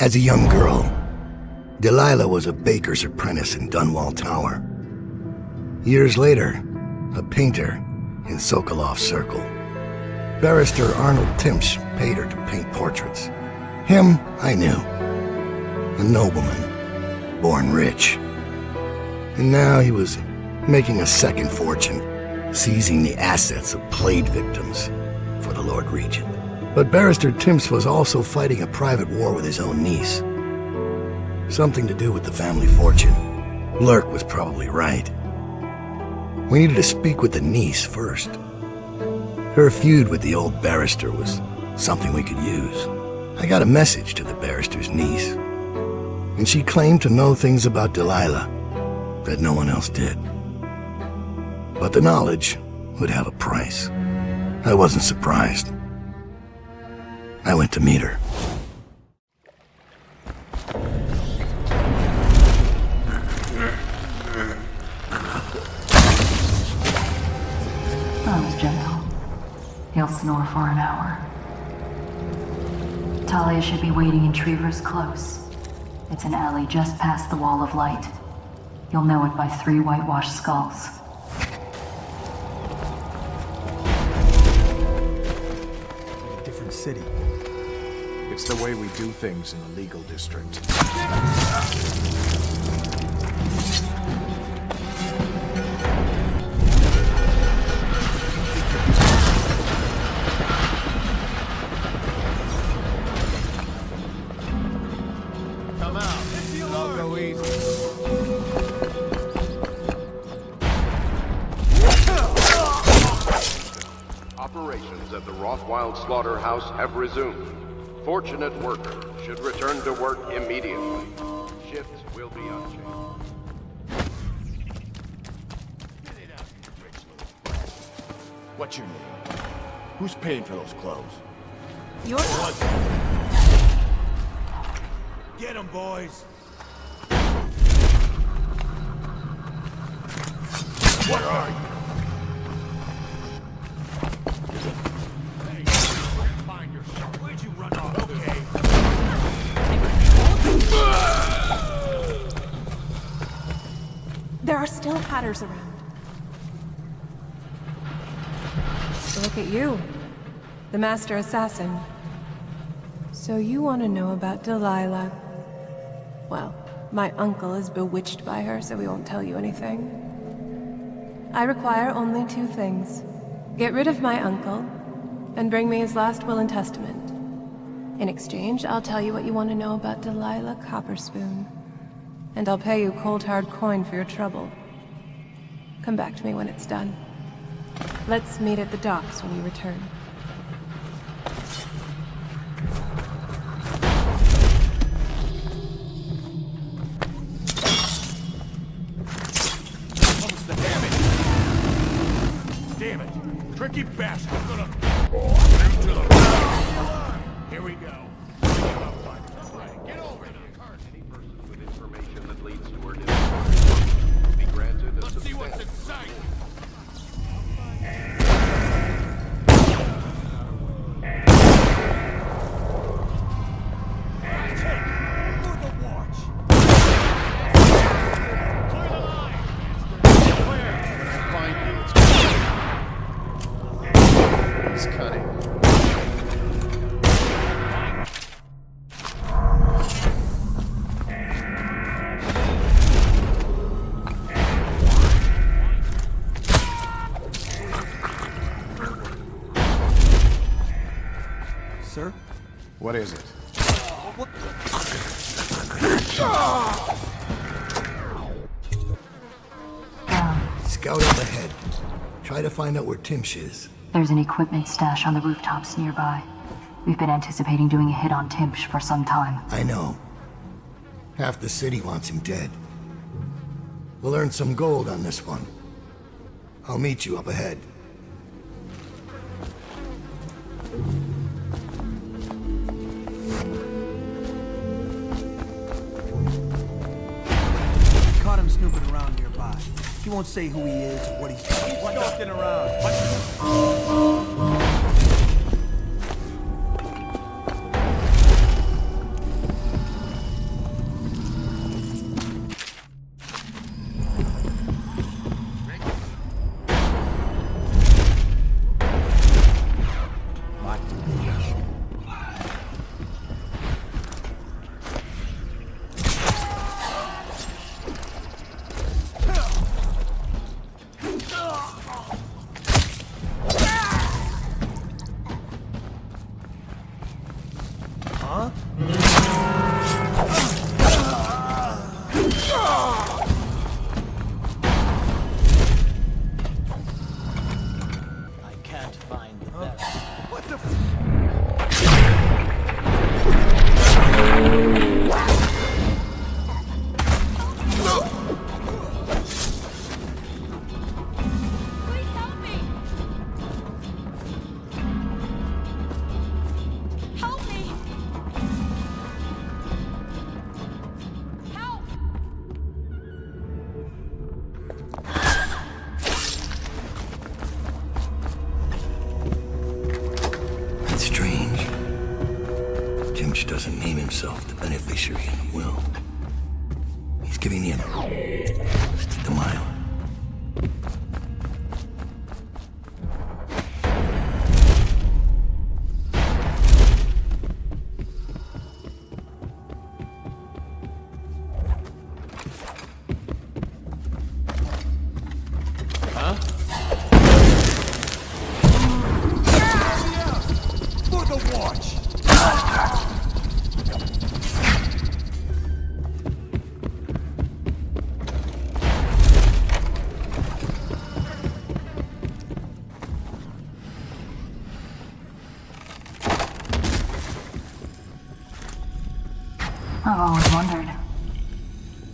As a young girl, Delilah was a baker's apprentice in Dunwall Tower. Years later, a painter in Sokolov Circle. Barrister Arnoldu Timšu paid her to paint portraits. Him, I knew. A nobleman, born rich. And now he was making a second fortune, seizing the assets of plague victims for the Lord Regent. But Barrister Timš was also fighting a private war with his own niece. Something to do with the family fortune. Lurk was probably right. We needed to speak with the niece first. Her feud with the old barrister was something we could use. I got a message to the barrister's niece, and she claimed to know things about Delilah that no one else did. But the knowledge would have a price. I wasn't surprised. I went to meet her. I was gentle. He'll snore for an hour. Talia should be waiting in Trevor's Close. It's an alley just past the Wall of Light. You'll know it by 3 whitewashed skulls. A different city. It's the way we do things in the legal district. Come out. I'll go easy. Operations at the Rothwild slaughterhouse have resumed. Fortunate worker should return to work immediately. Shifts will be unchanged. What's your name? Who's paying for those clothes? You're... Get 'em, boys! What are you? Hey, find yourself. Where'd you run off? Okay. There are still hatters around. Look at you, the master assassin. So you want to know about Delilah? Well, my uncle is bewitched by her, so we won't tell you anything. I require only 2 things. Get rid of my uncle, and bring me his last will and testament. In exchange, I'll tell you what you want to know about Delilah Copperspoon. And I'll pay you cold hard coin for your trouble. Come back to me when it's done. Let's meet at the docks when you return. Damn it! Tricky bastard! Gonna... Here we go. Get over here! Any person with information that leads toward it will be granted a Let's see what's inside! Sir? What is it? Scout up ahead. Try to find out where Timš is. There's an equipment stash on the rooftops nearby. We've been anticipating doing a hit on Timš for some time. I know. Half the city wants him dead. We'll earn some gold on this one. I'll meet you up ahead. Caught him snooping around nearby. He won't say who he is or what he's doing. What's snooping around? I can't find the bell. What the Please help me! Help me! Help! That's strange. Timsh doesn't name himself the beneficiary in the will. He's giving him Delilah. for the watch? I've always wondered,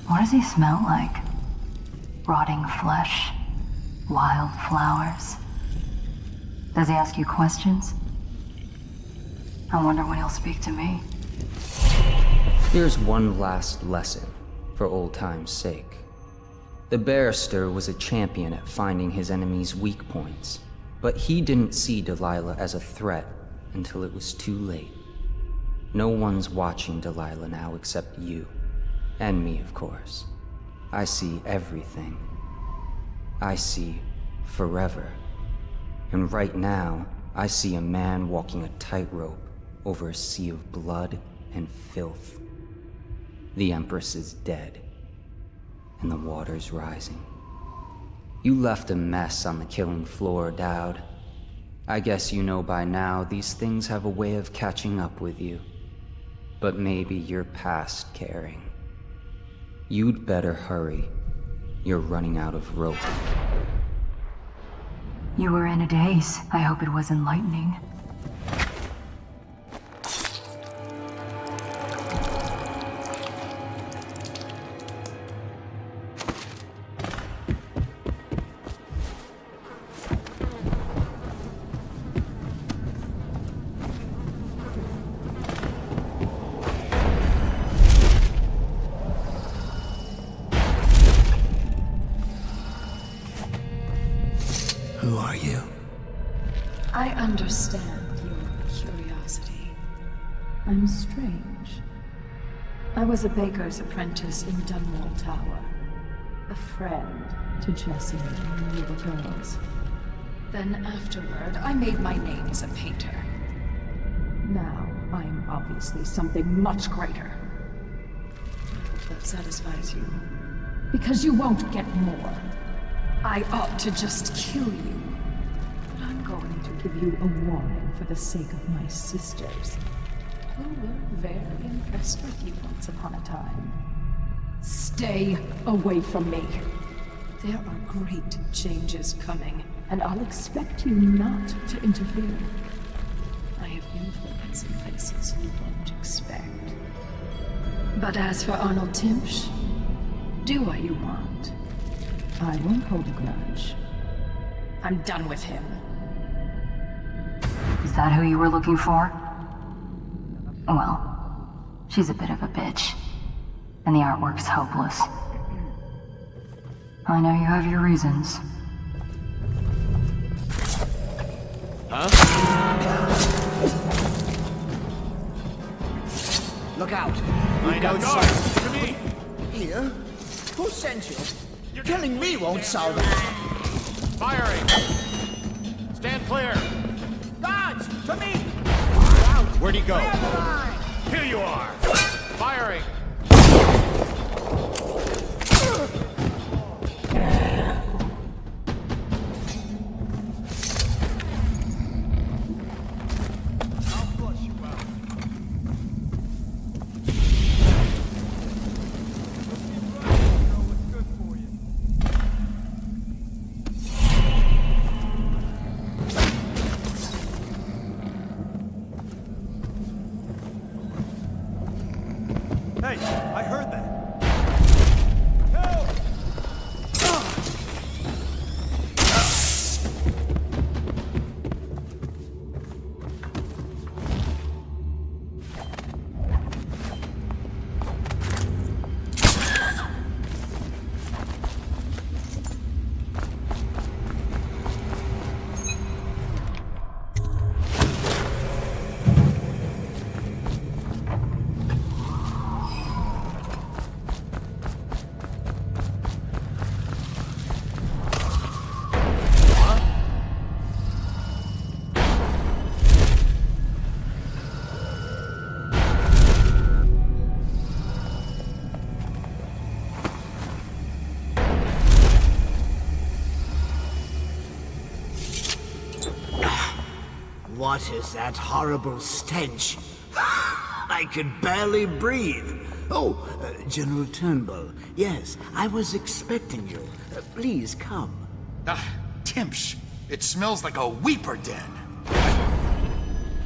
what does he smell like? Rotting flesh? Wild flowers? Does he ask you questions? I wonder when he'll speak to me. Here's one last lesson, for old time's sake. The barrister was a champion at finding his enemy's weak points, but he didn't see Delilah as a threat until it was too late. No one's watching Delilah now except you. And me, of course. I see everything. I see forever. And right now, I see a man walking a tightrope over a sea of blood and filth. The Empress is dead, and the water's rising. You left a mess on the killing floor, Daud. I guess you know by now these things have a way of catching up with you. But maybe you're past caring. You'd better hurry. You're running out of rope. You were in a daze. I hope it was enlightening. Who are you? I understand your curiosity. I'm strange. I was a baker's apprentice in Dunwall Tower. A friend to Jessie and the little girls. Then afterward, I made my name as a painter. Now, I'm obviously something much greater. I hope that satisfies you. Because you won't get more. I ought to just kill you. But I'm going to give you a warning for the sake of my sisters, who were very impressed with you once upon a time. Stay away from me. There are great changes coming, and I'll expect you not to interfere. I have influence in places you won't expect. But as for Arnoldu Timšu, do what you want. I won't hold a grudge. I'm done with him. Is that who you were looking for? Well, she's a bit of a bitch. And the artwork's hopeless. I know you have your reasons. Look out! I know, guard! To me! Here? Who sent you? Killing me won't solve it. Firing! Stand clear! Guards, to me! Where'd he go? Clear the line! Here you are! Firing! I'll flush you out. Hey, I heard that. What is that horrible stench? I could barely breathe. Oh, General Turnbull. Yes, I was expecting you. Please come. Timsh, it smells like a weeper den.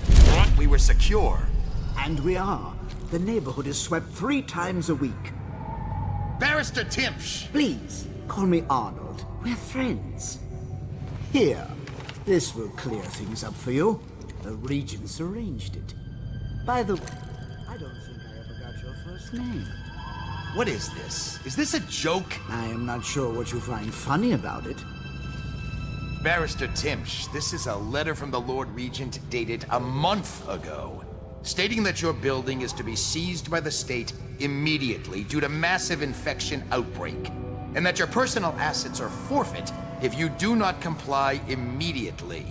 Thought we were secure. And we are. The neighborhood is swept 3 times a week. Barrister Timsh! Please, call me Arnold. We're friends. Here. This will clear things up for you. The Regents arranged it. By the way, I don't think I ever got your first name. What is this? Is this a joke? I am not sure what you find funny about it. Barrister Timsh, this is a letter from the Lord Regent dated a month ago, stating that your building is to be seized by the state immediately due to massive infection outbreak, and that your personal assets are forfeit if you do not comply immediately.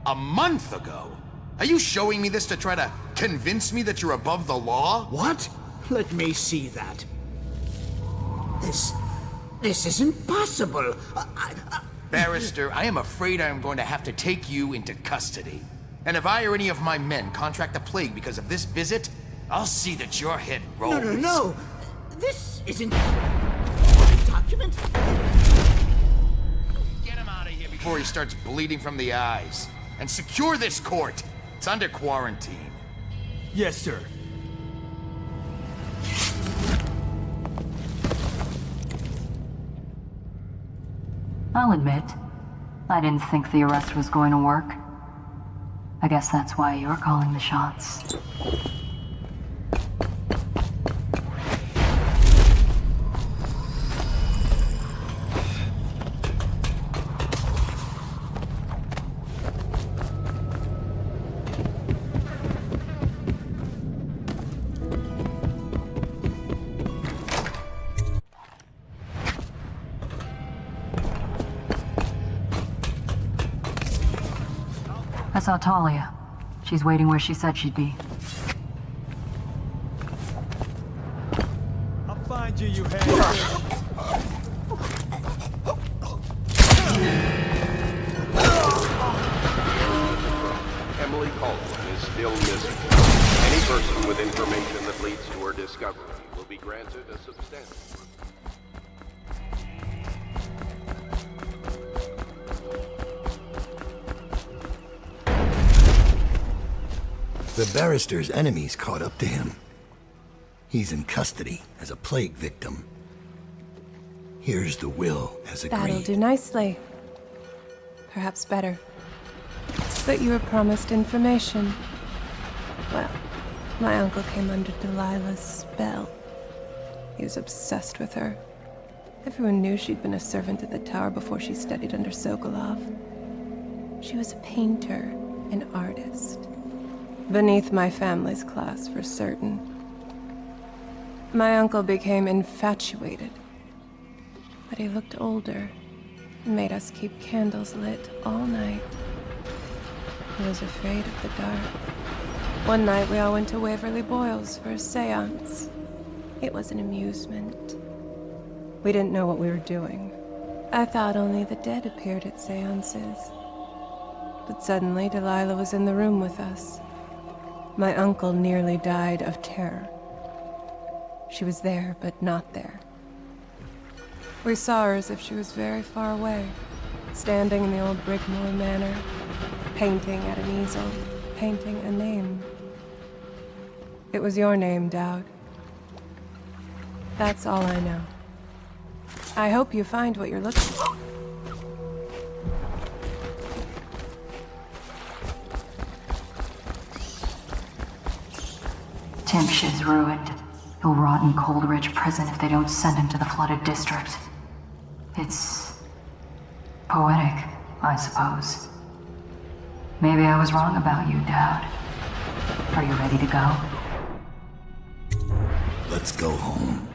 A month ago? Are you showing me this to try to convince me that you're above the law? What? Let me see that. This isn't possible. Barrister, I am afraid I am going to have to take you into custody. And if I or any of my men contract the plague because of this visit, I'll see that your head rolls. No. This isn't a document. Get him out of here before he starts bleeding from the eyes. And secure this court. It's under quarantine. Yes, sir. I'll admit, I didn't think the arrest was going to work. I guess that's why you're calling the shots. I saw Talia. She's waiting where she said she'd be. I'll find you, you have. Emily Caldwell is still missing. Any person with information that leads to her discovery will be granted a substantial. The barrister's enemies caught up to him. He's in custody as a plague victim. Here's the will as agreed. That'll do nicely. Perhaps better. But you were promised information. Well, my uncle came under Delilah's spell. He was obsessed with her. Everyone knew she'd been a servant at the tower before she studied under Sokolov. She was a painter, an artist. Beneath my family's class, for certain. My uncle became infatuated. But he looked older and made us keep candles lit all night. He was afraid of the dark. One night we all went to Waverly Boyle's for a seance. It was an amusement. We didn't know what we were doing. I thought only the dead appeared at seances. But suddenly Delilah was in the room with us. My uncle nearly died of terror. She was there, but not there. We saw her as if she was very far away, standing in the old Brickmoor Manor, painting at an easel, painting a name. It was your name, Dowd. That's all I know. I hope you find what you're looking for. Timsh is ruined. He'll rot in Coldridge prison if they don't send him to the flooded district. It's poetic, I suppose. Maybe I was wrong about you, Dowd. Are you ready to go? Let's go home.